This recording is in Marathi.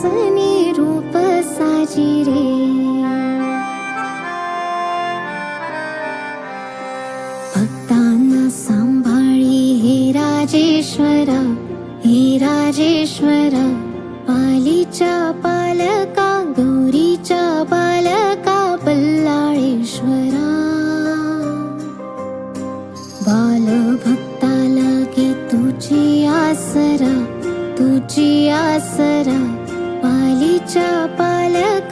आसनी रूप साजी रे. भक्तांना सांभाळी हे राजेश्वरा, हे राजेश्वरा. पालीच्या पालका, गौरीच्या बालका, बल्लाळेश्वरा. बालभक्ताला की तुझी आसरा, तुझी आसरा. पालीच्या पालका